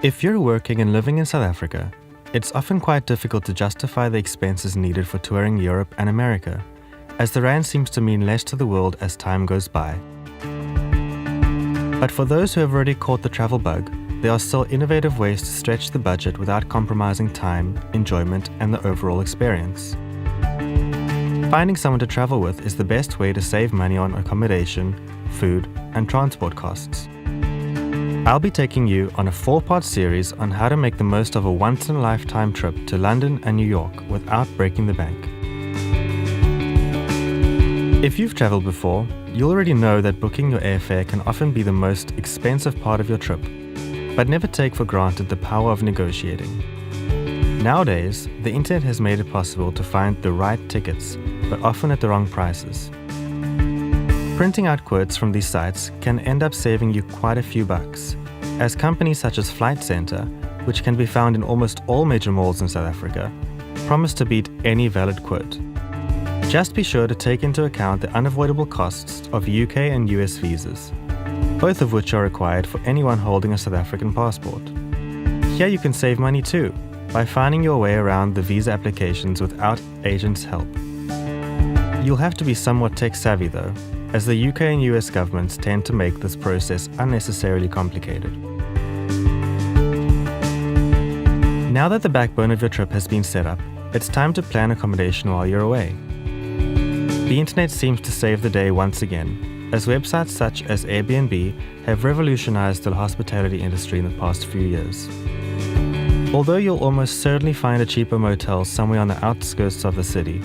If you're working and living in South Africa, it's often quite difficult to justify the expenses needed for touring Europe and America, as the rand seems to mean less to the world as time goes by. But for those who have already caught the travel bug, there are still innovative ways to stretch the budget without compromising time, enjoyment, and the overall experience. Finding someone to travel with is the best way to save money on accommodation, food, and transport costs. I'll be taking you on a 4-part series on how to make the most of a once-in-a-lifetime trip to London and New York without breaking the bank. If you've traveled before, you'll already know that booking your airfare can often be the most expensive part of your trip, but never take for granted the power of negotiating. Nowadays, the internet has made it possible to find the right tickets, but often at the wrong prices. Printing out quotes from these sites can end up saving you quite a few bucks, as companies such as Flight Centre, which can be found in almost all major malls in South Africa, promise to beat any valid quote. Just be sure to take into account the unavoidable costs of UK and US visas, both of which are required for anyone holding a South African passport. Here you can save money too, by finding your way around the visa applications without agents' help. You'll have to be somewhat tech-savvy though, as the UK and US governments tend to make this process unnecessarily complicated. Now that the backbone of your trip has been set up, it's time to plan accommodation while you're away. The internet seems to save the day once again, as websites such as Airbnb have revolutionized the hospitality industry in the past few years. Although you'll almost certainly find a cheaper motel somewhere on the outskirts of the city,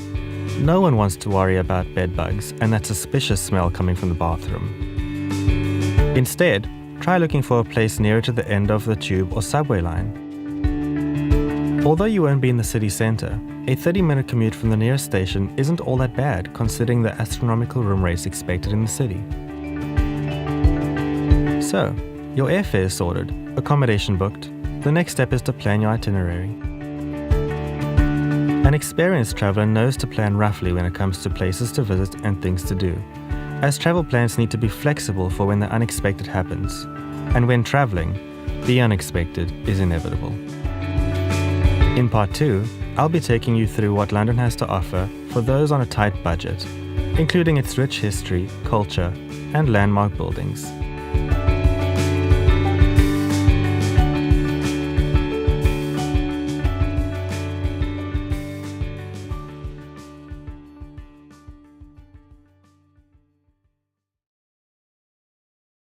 no one wants to worry about bed bugs and that suspicious smell coming from the bathroom. Instead, try looking for a place nearer to the end of the tube or subway line. Although you won't be in the city centre, a 30-minute commute from the nearest station isn't all that bad considering the astronomical room rates expected in the city. So, your airfare is sorted, accommodation booked. The next step is to plan your itinerary. An experienced traveller knows to plan roughly when it comes to places to visit and things to do, as travel plans need to be flexible for when the unexpected happens. And when travelling, the unexpected is inevitable. In part 2, I'll be taking you through what London has to offer for those on a tight budget, including its rich history, culture, and landmark buildings.